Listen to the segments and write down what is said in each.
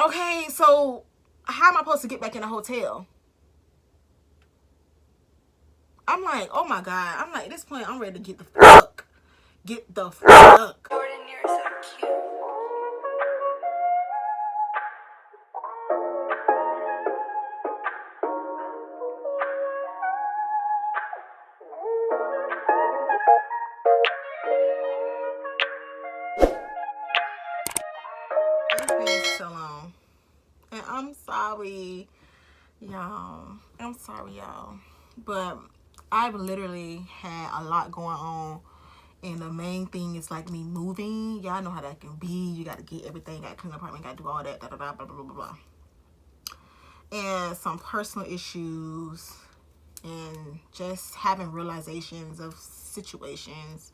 Okay, so how am I supposed to get back in the hotel? I'm like, oh my God. I'm like, at this point, I'm ready to get the fuck. Get the fuck. Jordan, you're so cute. It's been so long. And I'm sorry, y'all. I'm sorry, y'all. But I've literally had a lot going on. And the main thing is like me moving. Y'all know how that can be. You got to get everything. Got to clean the apartment. Got to do all that. Blah, blah, blah, blah, blah, blah, blah. And some personal issues. And just having realizations of situations.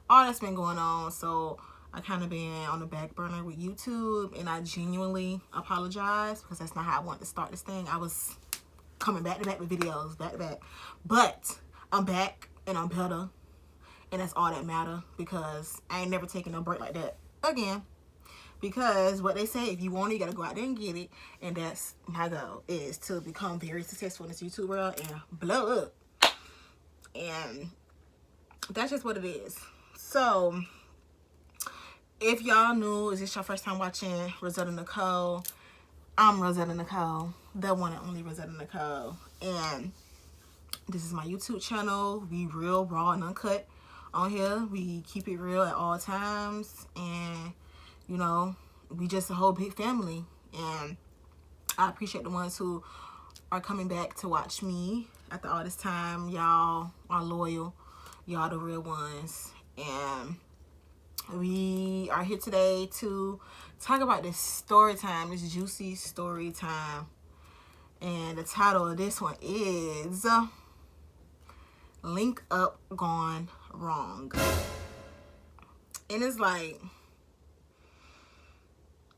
All that's been going on. So I kind of been on the back burner with YouTube, and I genuinely apologize because that's not how I wanted to start this thing. I was coming back to back with videos, back to back, but I'm back and I'm better, and that's all that matter because I ain't never taking no break like that again. Because what they say, if you want it, you gotta go out there and get it, and that's my goal, is to become very successful in this YouTube world and blow up, and that's just what it is. So if y'all new, is this your first time watching Rozetta Nicole? I'm Rozetta Nicole, the one and only Rozetta Nicole. And this is my YouTube channel. We real, raw, and uncut on here. We keep it real at all times. And, you know, we just a whole big family. And I appreciate the ones who are coming back to watch me after all this time. Y'all are loyal. Y'all the real ones. And we are here today to talk about this story time, this juicy story time. And the title of this one is Link Up Gone Wrong. And it's like,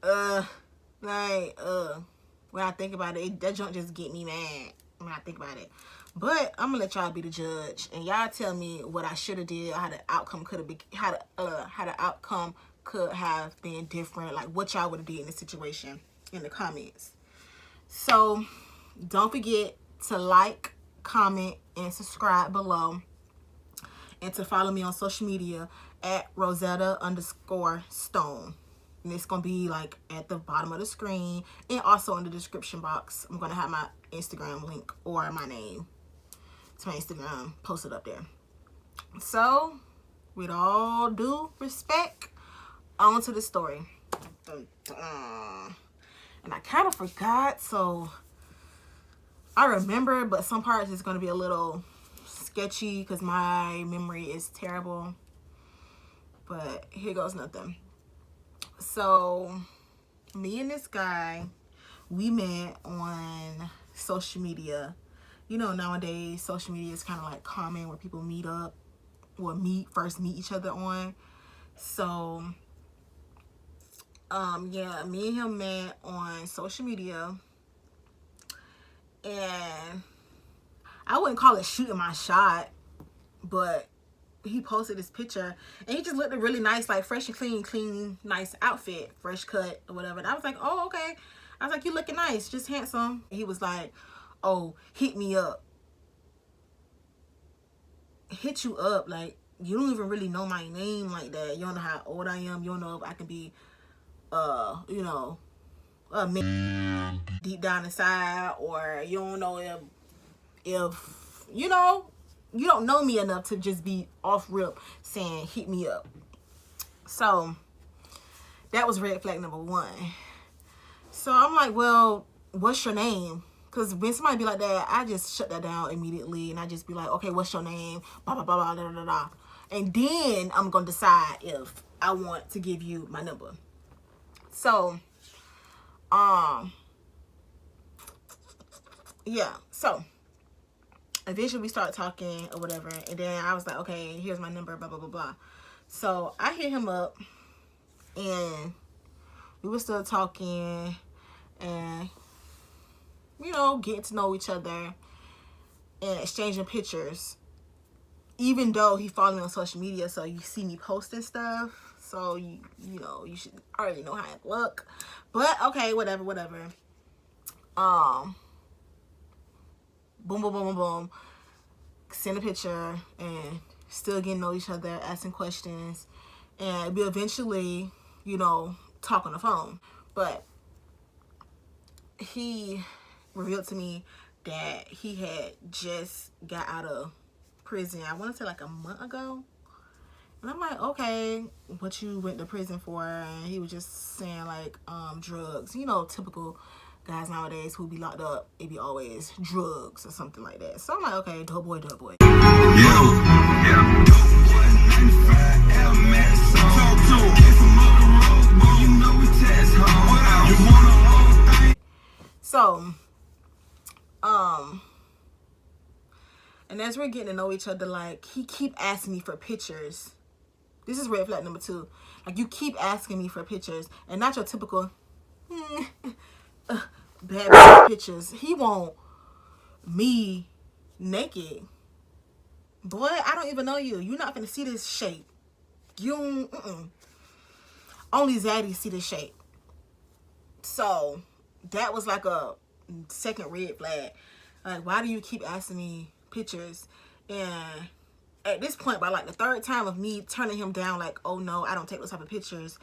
when I think about it, that junk just get me mad when I think about it. But I'm gonna let y'all be the judge, and y'all tell me what I should have did, how the outcome could have been, how the outcome could have been different, like what y'all would have did in this situation in the comments. So don't forget to like, comment, and subscribe below, and to follow me on social media at Rozetta_Stone. And it's going to be like at the bottom of the screen, and also in the description box. I'm going to have my Instagram link or my name to my Instagram posted up there. So, with all due respect, on to the story. Dun, dun. And I kind of forgot, so I remember, but some parts is going to be a little sketchy because my memory is terrible. But here goes nothing. So, me and this guy, we met on social media. You know, nowadays, social media is kind of like common where people meet up or first meet each other on. So, yeah, me and him met on social media. And I wouldn't call it shooting my shot, but he posted this picture, and he just looked really nice, like fresh and clean, nice outfit, fresh cut or whatever. And I was like, oh, okay. I was like, you looking nice, just handsome. He was like, oh, hit me up. Hit you up? Like, you don't even really know my name like that. You don't know how old I am. You don't know if I can be, you know, a man deep down inside, or you don't know if you know, you don't know me enough to just be off rip saying hit me up. So that was red flag number one. So I'm like, well, what's your name? Because when somebody be like that, I just shut that down immediately, and I just be like, okay, what's your name? Blah, blah, blah, blah, blah, blah, blah. And then I'm going to decide if I want to give you my number. So, yeah. So, eventually we start talking or whatever, and then I was like, okay, here's my number, blah, blah, blah, blah. So, I hit him up, and we were still talking, and you know, getting to know each other and exchanging pictures. Even though he followed me on social media, so you see me posting stuff. So, you know, you should already know how it look. But, okay, whatever. Boom, boom, boom, boom, boom. Send a picture and still getting to know each other, asking questions. And we eventually, you know, talk on the phone. But he revealed to me that he had just got out of prison. I want to say like a month ago. And I'm like, okay, what you went to prison for? And he was just saying like drugs. You know, typical guys nowadays who be locked up, it be always drugs or something like that. So I'm like, okay, dope boy. So, and as we're getting to know each other, like, he keep asking me for pictures. This is red flag number 2. Like, you keep asking me for pictures, and not your typical bad pictures. He want me naked. Boy, I don't even know you. You're not gonna see this shape. You only Zaddy see this shape. So that was like a second red flag. Like, why do you keep asking me pictures? And at this point, by like the third time of me turning him down, like, oh no, I don't take those type of pictures,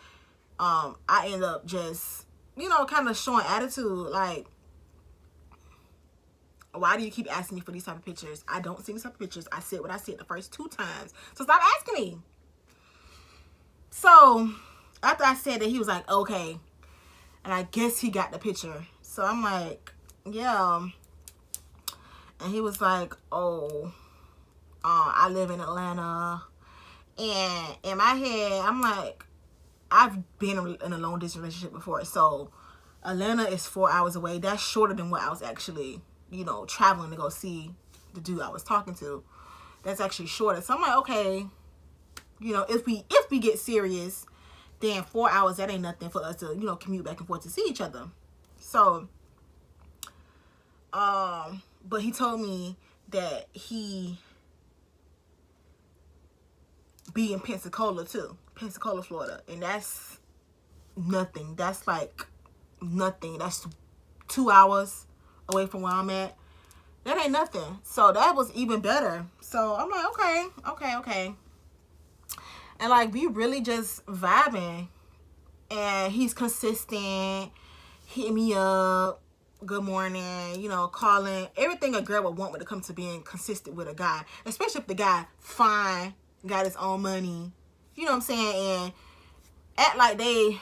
I end up just, you know, kind of showing attitude. Like, why do you keep asking me for these type of pictures? I don't see these type of pictures. I said what I said the first 2 times. So stop asking me. So after I said that, he was like, okay. And I guess he got the picture. So I'm like, yeah. And he was like, oh, I live in Atlanta. And in my head, I'm like, I've been in a long distance relationship before. So Atlanta is 4 hours away. That's shorter than what I was actually, you know, traveling to go see the dude I was talking to. That's actually shorter. So I'm like, okay, you know, if we get serious, then 4 hours, that ain't nothing for us to, you know, commute back and forth to see each other. So, but he told me that he be in Pensacola too. Pensacola, Florida. And that's nothing. That's like nothing. That's 2 hours away from where I'm at. That ain't nothing. So that was even better. So I'm like, okay. And like, we really just vibing. And he's consistent, hitting me up, good morning, you know, calling. Everything a girl would want when it comes to being consistent with a guy. Especially if the guy fine, got his own money. You know what I'm saying? And act like they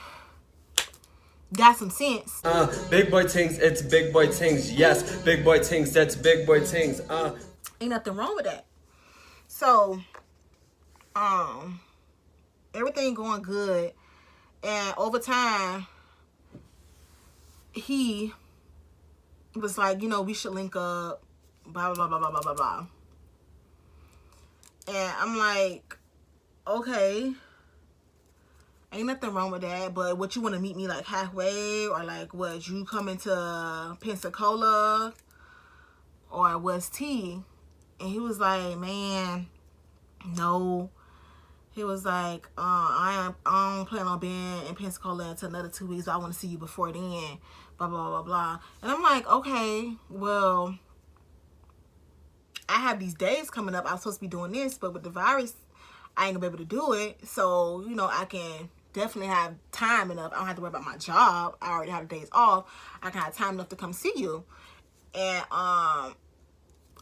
got some sense. Big boy things, it's big boy things. Yes, big boy things, that's big boy things. Ain't nothing wrong with that. So, everything going good. And over time, he was like, you know, we should link up, blah, blah, blah, blah, blah, blah, blah. And I'm like, okay, ain't nothing wrong with that. But what, you want to meet me like halfway? Or like, what, you coming to Pensacola or West T? And he was like, man, no. He was like, I don't plan on being in Pensacola until another 2 weeks. But I want to see you before then. Blah, blah, blah, blah. And I'm like, okay, well, I have these days coming up. I'm supposed to be doing this. But with the virus, I ain't going to be able to do it. So, you know, I can definitely have time enough. I don't have to worry about my job. I already have the days off. I can have time enough to come see you. And,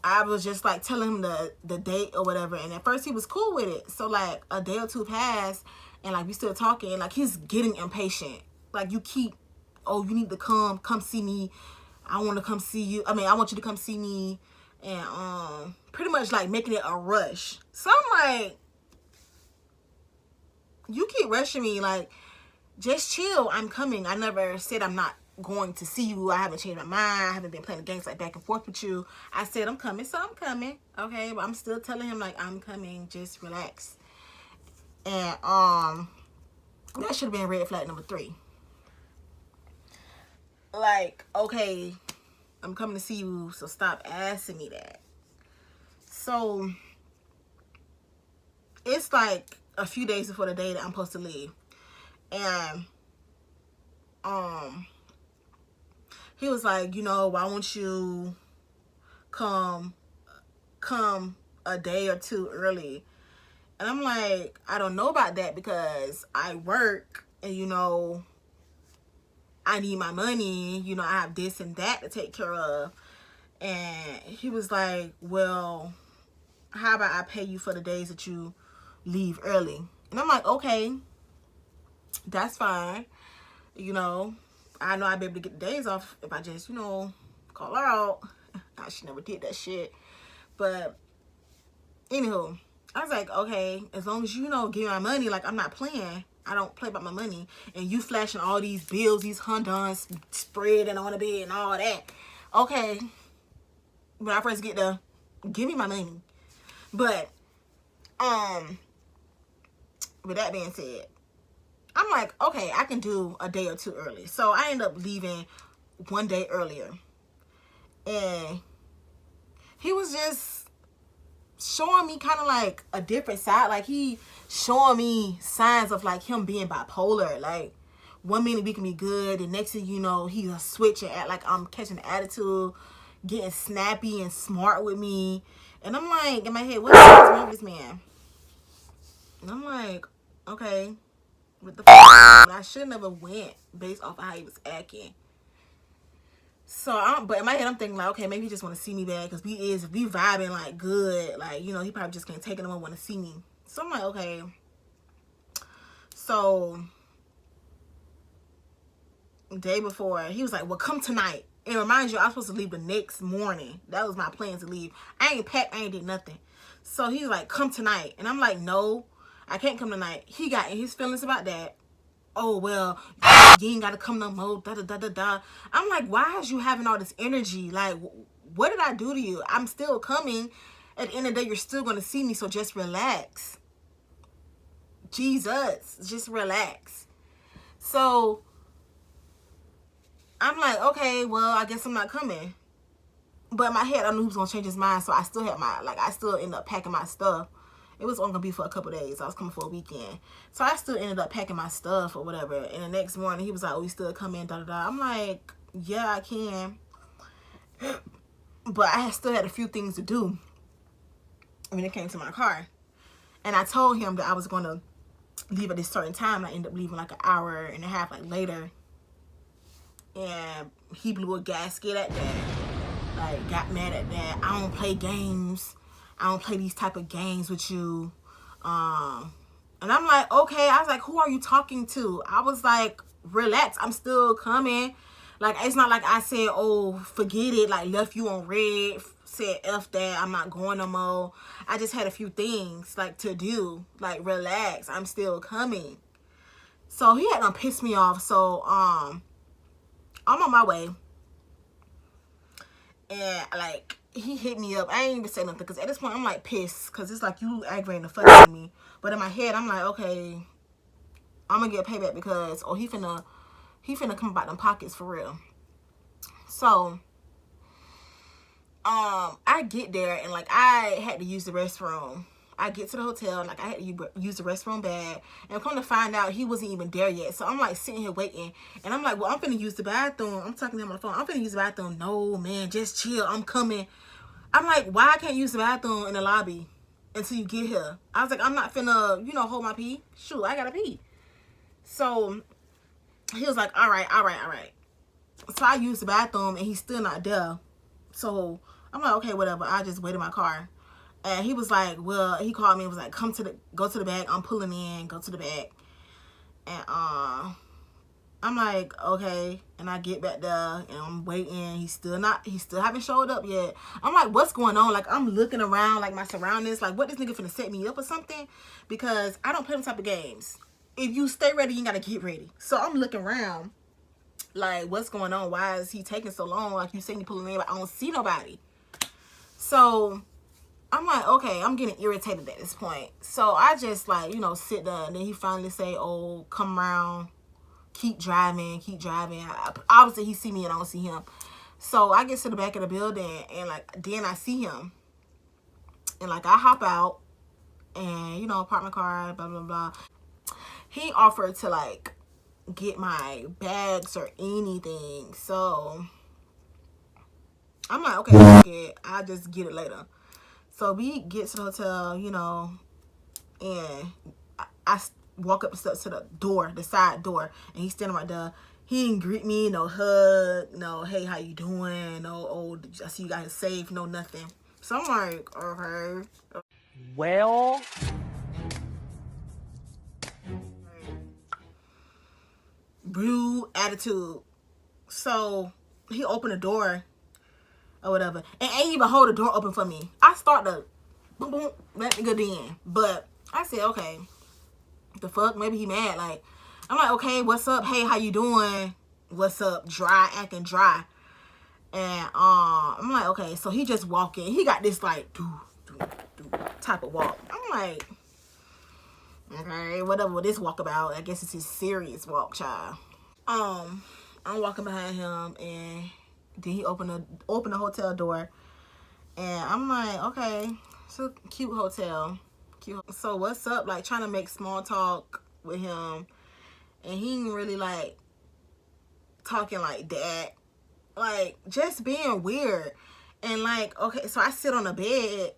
I was just like telling him the date or whatever, and at first he was cool with it. So like a day or 2 passed, and like we still talking, and like he's getting impatient. Like, you keep, oh, you need to come see me. I want to come see you. I mean, I want you to come see me, and pretty much like making it a rush. So I'm like, you keep rushing me. Like, just chill. I'm coming. I never said I'm not going to see you. I haven't changed my mind. I haven't been playing the games like back and forth with you. I said I'm coming, so I'm coming. Okay, but I'm still telling him like, I'm coming, just relax. And that should have been red flag number 3. Like, okay, I'm coming to see you, so stop asking me that. So it's like a few days before the day that I'm supposed to leave. And he was like, you know, why won't you come a day or two early? And I'm like, I don't know about that because I work and, you know, I need my money. You know, I have this and that to take care of. And he was like, well, how about I pay you for the days that you leave early? And I'm like, okay, that's fine. You know I'd be able to get the days off if I just, you know, call her out. I should never did that shit. But anywho, I was like, okay, as long as you know, give me my money. Like, I'm not playing. I don't play about my money. And you flashing all these bills, these Hondas spreading on the bed and all that. Okay. When I first get there, give me my money. But, with that being said, I'm like, okay, I can do a day or two early. So I end up leaving one day earlier. And he was just showing me kind of like a different side. Like, he showing me signs of like him being bipolar. Like, 1 minute we can be good, the next thing you know, he'll switch and act like I'm catching an attitude, getting snappy and smart with me. And I'm like, in my head, what is wrong with this man? And I'm like, okay, what the f***? I should never went based off of how he was acting. So, but in my head, I'm thinking like, okay, maybe he just want to see me back because we vibing like good. Like, you know, he probably just can't take it no more, want to see me. So I'm like, okay. So, day before, he was like, well, come tonight. And remind you, I was supposed to leave the next morning. That was my plan to leave. I ain't packed, I ain't did nothing. So he's like, come tonight. And I'm like, no, I can't come tonight. He got in his feelings about that. Oh, well, you ain't got to come no more, da-da-da-da-da. I'm like, why is you having all this energy? Like, what did I do to you? I'm still coming. At the end of the day, you're still going to see me, so just relax. Jesus, just relax. So, I'm like, okay, well, I guess I'm not coming. But in my head, I knew he was going to change his mind, so I still had I still ended up packing my stuff. It was only going to be for a couple days. I was coming for a weekend. So I still ended up packing my stuff or whatever. And the next morning, he was like, oh, you still come in, da-da-da. I'm like, yeah, I can. But I still had a few things to do when it came to my car. And I told him that I was going to leave at this certain time. And I ended up leaving like an hour and a half like later. And he blew a gasket at that. Like, got mad at that. I don't play games. I don't play these type of games with you. And I'm like, okay. I was like, who are you talking to? I was like, relax. I'm still coming. Like, it's not like I said, oh, forget it. Like, left you on red. Said, F that. I'm not going no more. I just had a few things, like, to do. Like, relax. I'm still coming. So, he had to piss me off. So, I'm on my way. And, like, he hit me up. I ain't even say nothing because at this point, I'm, like, pissed. Because it's like you aggravating the fuck out of me. But in my head, I'm like, okay, I'm going to get payback because, oh, he finna come about them pockets for real. So, I get there and, like, I had to use the restroom. I get to the hotel and, like, I had to use the restroom bag. And come to find out, he wasn't even there yet. So, I'm, like, sitting here waiting. And I'm like, well, I'm finna use the bathroom. I'm talking to him on the phone. I'm finna use the bathroom. No, man, just chill. I'm coming. I'm like, why I can't use the bathroom in the lobby until you get here? I was like, I'm not finna, you know, hold my pee. Shoot, I gotta pee. So, he was like, all right. So, I used the bathroom and he's still not there. So, I'm like, okay, whatever. I just wait in my car. And he was like, well, he called me and was like, go to the back. I'm pulling in, go to the back. And, I'm like, okay. And I get back there and I'm waiting. He still haven't showed up yet. I'm like, what's going on? Like, I'm looking around, like, my surroundings. Like, what this nigga finna set me up or something? Because I don't play them type of games. If you stay ready, you gotta get ready. So I'm looking around. Like, what's going on? Why is he taking so long? Like, you say you pulling in, but I don't see nobody. So I'm like, okay, I'm getting irritated at this point. So I just, like, you know, sit there. And then he finally say, oh, come around. Keep driving. Obviously, he see me and I don't see him. So I get to the back of the building and, like, then I see him. And, like, I hop out. and you know, apartment card, blah blah blah. He offered to like get my bags or anything, so I'm like, okay, fuck it, I'll just get it later. So we get to the hotel, you know, and I walk up the steps to the door, the side door, and he's standing right there. He didn't greet me, no hug, no, hey, how you doing? No, oh, I see you guys safe, no nothing. So I'm like, okay. Well, Rude attitude. So he opened the door or whatever, and ain't even hold the door open for me. I start to boom boom, let me go in, but I said, okay, the fuck, maybe he mad. Like, I'm like, okay, what's up? Hey, how you doing? What's up? Dry, acting dry. And I'm like, okay, so he just walking. He got this like do type of walk. I'm like, okay, whatever this walk about. I guess it's his serious walk, child. I'm walking behind him, and then he opened the hotel door, and I'm like, okay, it's a cute hotel. Cute. So what's up? Like, trying to make small talk with him, and he ain't really like talking like that. Like, just being weird. And like, okay, so I sit on the bed.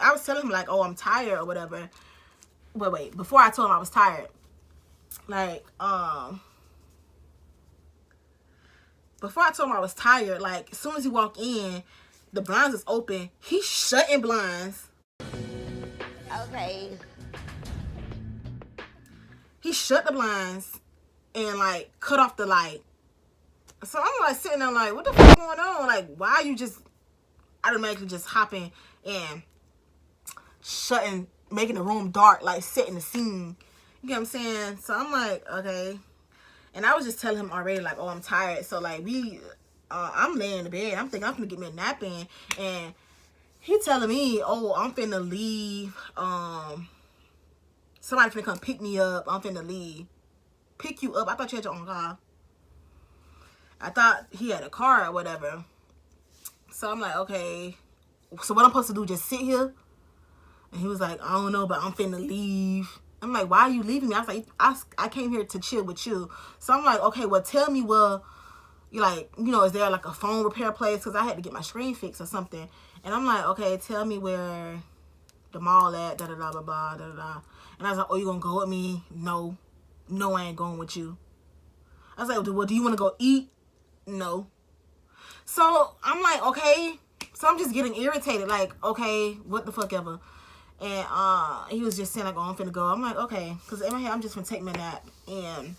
I was telling him like, oh, I'm tired or whatever. But wait, before I told him I was tired, like, before I told him I was tired, like, as soon as he walked in, the blinds is open. He's shutting blinds. Okay. He shut the blinds and like cut off the light. So I'm like sitting there like, what the fuck going on? Like, why are you just automatically just hopping and shutting, making the room dark, like setting the scene? You get what I'm saying? So I'm like, okay. And I was just telling him already, like, oh, I'm tired. So like I'm laying in the bed. I'm thinking I'm gonna get me a nap in, and he telling me, oh, I'm finna leave. Somebody finna come pick me up. I'm finna leave. Pick you up? I thought you had your own car. I thought he had a car or whatever. So I'm like, okay, so what I'm supposed to do, just sit here? And he was like, I don't know, but I'm finna leave. I'm like, why are you leaving me? I was like, I came here to chill with you. So I'm like, okay, well, tell me, well, you like, you know, is there like a phone repair place? Because I had to get my screen fixed or something. And I'm like, okay, tell me where the mall at, da da da blah blah da da da. And I was like, oh, you gonna go with me? No, I ain't going with you. I was like, well, do you want to go eat? No. So I'm like, okay. So I'm just getting irritated, like, okay, what the fuck ever. And he was just saying like, oh, I'm finna go. I'm like, okay, because in my head I'm just gonna take my nap and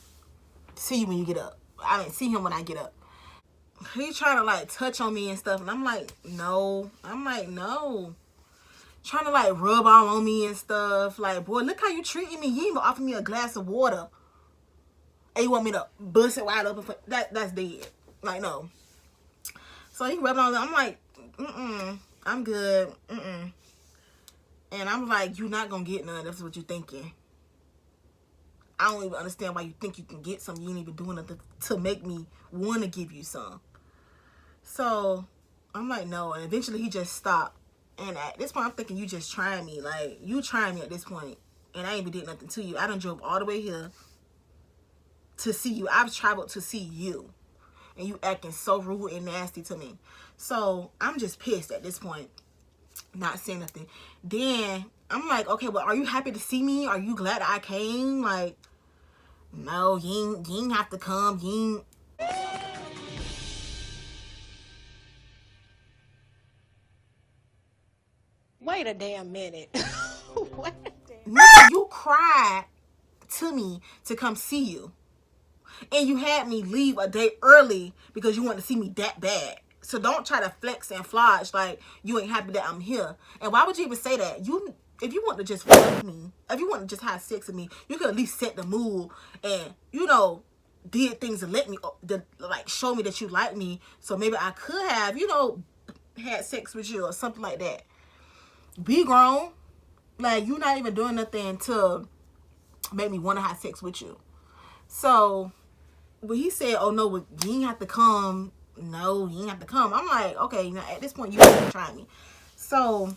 see you when you get up. I didn't see him when I get up. He trying to like touch on me and stuff, and I'm like, no. I'm like, no. Trying to like rub all on me and stuff. Like, boy, look how you treating me. You even offer me a glass of water, and you want me to bust it wide open for that's dead. Like, no. So he rubbing on. I'm like, I'm good. And I'm like, you're not gonna get none. That's what you're thinking. I don't even understand why you think you can get some. You ain't even doing nothing to make me want to give you some. So I'm like, no. And eventually he just stopped. And at this point, I'm thinking, you just trying me. Like, you trying me at this point. And I ain't even did nothing to you. I done drove all the way here to see you. I've traveled to see you. And you acting so rude and nasty to me. So I'm just pissed at this point. Not saying nothing. Then I'm like, okay, well, are you happy to see me? Are you glad I came? Like, no, you ain't have to come. You ain't. Wait a damn minute. Wait a damn. Nigga, you cried to me to come see you. And you had me leave a day early because you wanted to see me that bad. So don't try to flex and flourish like you ain't happy that I'm here. And why would you even say that? If you want to just fuck me, if you want to just have sex with me, you could at least set the mood and, you know, did things to let me, like, show me that you like me. So maybe I could have, you know, had sex with you or something like that. Be grown. Like, you not even doing nothing to make me want to have sex with you. So when he said, oh no, you ain't have to come. No, you ain't have to come. I'm like, okay, now at this point you ain't trying me. So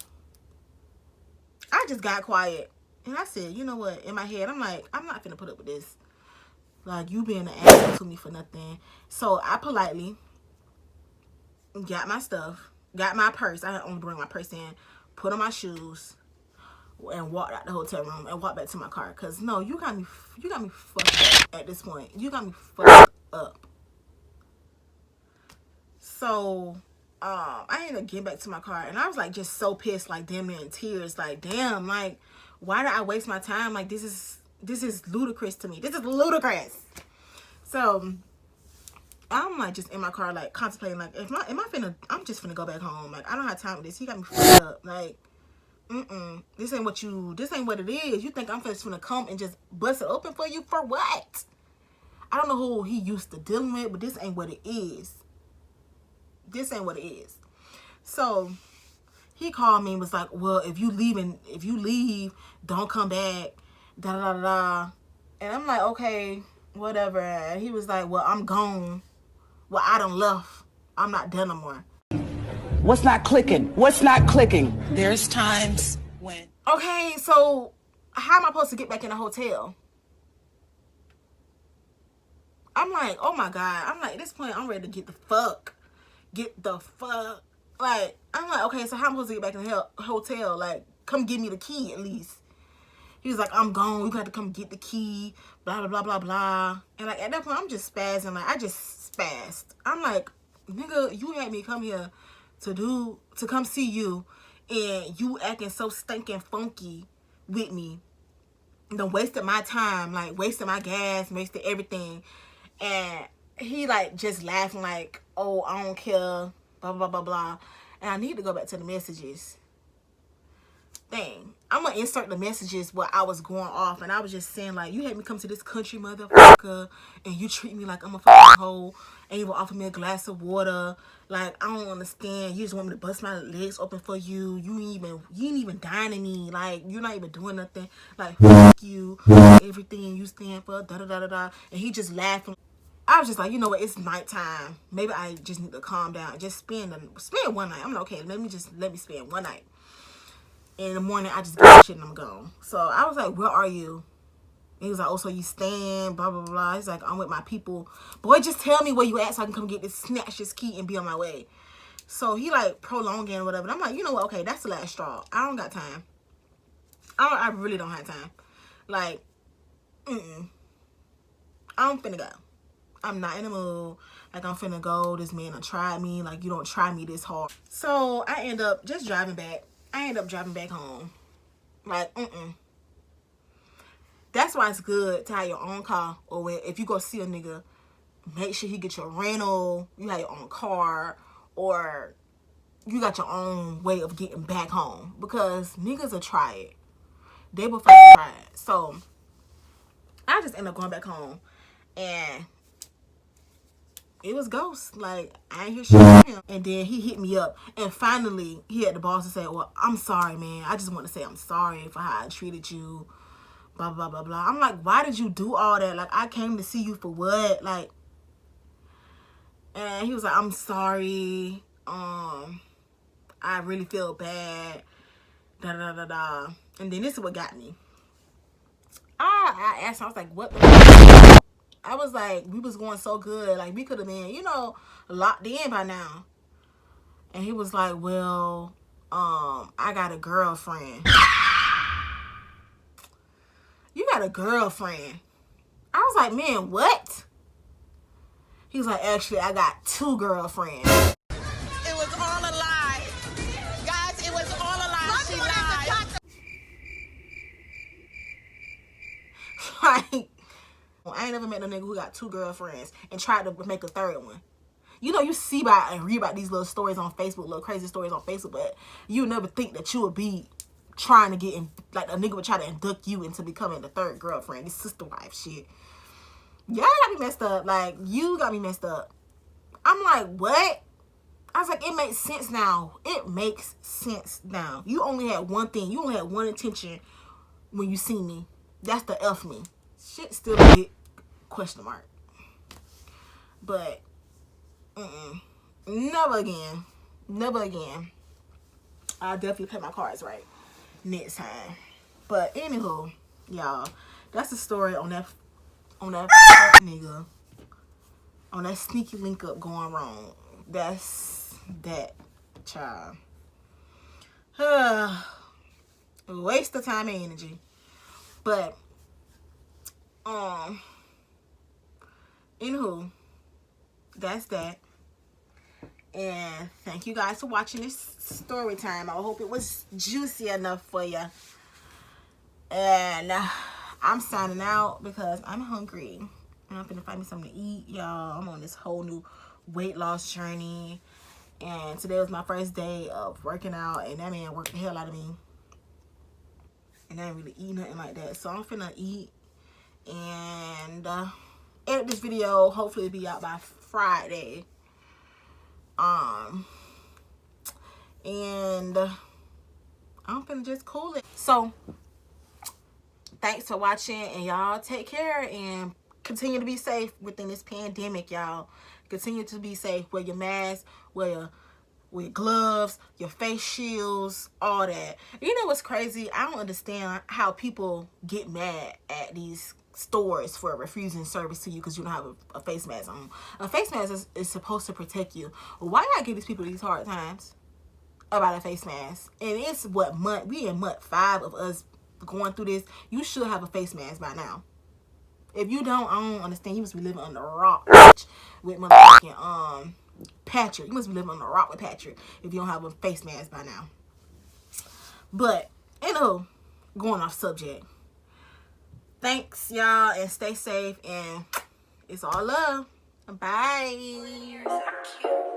I just got quiet. And I said, you know what? In my head, I'm like, I'm not finna put up with this. Like, you being an asshole to me for nothing. So I politely got my stuff, got my purse. I only bring my purse in, put on my shoes, and walked out the hotel room and walked back to my car. Cause no, you got me fucked up at this point. You got me fucked up. So I ended up getting back to my car, and I was like just so pissed, like damn near in tears, like damn, like why did I waste my time? Like this is ludicrous to me. This is ludicrous. So I'm like just in my car, like contemplating, like I'm just finna go back home. Like I don't have time for this. He got me fucked up. Like, this ain't what it is. You think I'm just finna come and just bust it open for you for what? I don't know who he used to dealing with, but this ain't what it is. This ain't what it is. So he called me and was like, well, if you leave, don't come back. Da da da da. And I'm like, okay, whatever. And he was like, well, I'm gone. Well, I done left. I'm not done no more. What's not clicking? What's not clicking? There's times when. Okay, so how am I supposed to get back in the hotel? I'm like, oh my God. I'm like, at this point, I'm ready to get the fuck. Like, I'm like, okay, so how am I supposed to get back in the hotel? Like, come give me the key at least. He was like, I'm gone. You got to come get the key. Blah, blah, blah, blah, blah. And like, at that point, I'm just spazzing. Like, I just spazzed. I'm like, nigga, you had me come here to come see you, and you acting so stinking funky with me. Done wasted my time, like wasted my gas, wasted everything. And he like just laughing like, oh, I don't care, blah, blah, blah, blah. And I need to go back to the messages. Dang. I'm going to insert the messages where I was going off. And I was just saying, like, you had me come to this country, motherfucker, and you treat me like I'm a fucking hoe, and you will offer me a glass of water. Like, I don't understand. You just want me to bust my legs open for you. You ain't even dining me. Like, you're not even doing nothing. Like, fuck you. Everything you stand for, da-da-da-da-da. And he just laughing. I was just like, you know what? It's nighttime. Maybe I just need to calm down. Just spend one night. I'm like, okay, let me spend one night. And in the morning, I just get my shit and I'm gone. So I was like, where are you? And he was like, oh, so you staying, blah, blah, blah. He's like, I'm with my people. Boy, just tell me where you at so I can come get this, snatch this key and be on my way. So he like prolonging or whatever. And I'm like, you know what? Okay, that's the last straw. I don't got time. I really don't have time. Like, I'm finna go. I'm not in the mood. Like, I'm finna go. This man done tried me. Like, you don't try me this hard. So I end up just driving back. I end up driving back home. Like, That's why it's good to have your own car. Or if you go see a nigga, make sure he get your rental. You have your own car. Or you got your own way of getting back home. Because niggas will try it. They will fucking try it. So I just end up going back home. And it was ghost. Like, I ain't hear shit from him. And then he hit me up. And finally, he had the balls to say, well, I'm sorry, man. I just want to say I'm sorry for how I treated you. Blah, blah, blah, blah. I'm like, why did you do all that? Like, I came to see you for what? Like, and he was like, I'm sorry. I really feel bad. Da, da, da, da. And then this is what got me. I asked him, I was like, what the fuck? I was like, we was going so good. Like, we could have been, locked in by now. And he was like, well, I got a girlfriend. You got a girlfriend? I was like, man, what? He was like, actually, I got 2 girlfriends. It was all a lie. Guys, it was all a lie. She lied. Like, I ain't never met no nigga who got 2 girlfriends and tried to make a 3rd one. You see about and read about these little stories on Facebook, little crazy stories on Facebook, but you never think that you would be trying to get in, like a nigga would try to induct you into becoming the 3rd girlfriend, this sister wife shit. Y'all got me messed up. Like, you got me messed up. I'm like, what? I was like, it makes sense now. It makes sense now. You only had one thing. You only had one intention when you see me. That's the F me. Shit still a big question mark. But, never again. Never again. I definitely play my cards right. next time. But anywho, y'all, that's the story on that nigga, on that sneaky link up going wrong. That's that, child. Waste of time and energy. But anywho, that's that. And thank you guys for watching this story time. I hope it was juicy enough for you. And I'm signing out because I'm hungry. And I'm finna find me something to eat, y'all. I'm on this whole new weight loss journey. And today was my first day of working out. And that man worked the hell out of me. And I didn't really eat nothing like that. So I'm finna eat. And edit this video. Hopefully it'll be out by Friday. And I'm finna just cool it. So thanks for watching, and y'all take care and continue to be safe within this pandemic, y'all. Continue to be safe. Wear your mask, wear your gloves, your face shields, all that. You know what's crazy? I don't understand how people get mad at these stores for refusing service to you because you don't have a face mask on. A face mask is supposed to protect you. Why y'all give these people these hard times about a face mask? And it's what month? We in month 5 of us going through this. You should have a face mask by now. If you don't, I don't understand. You must be living on the rock with motherfucking Patrick. You must be living on the rock with Patrick if you don't have a face mask by now. But anywho, going off subject. Thanks, y'all, and stay safe, and it's all love. Bye. You're so cute.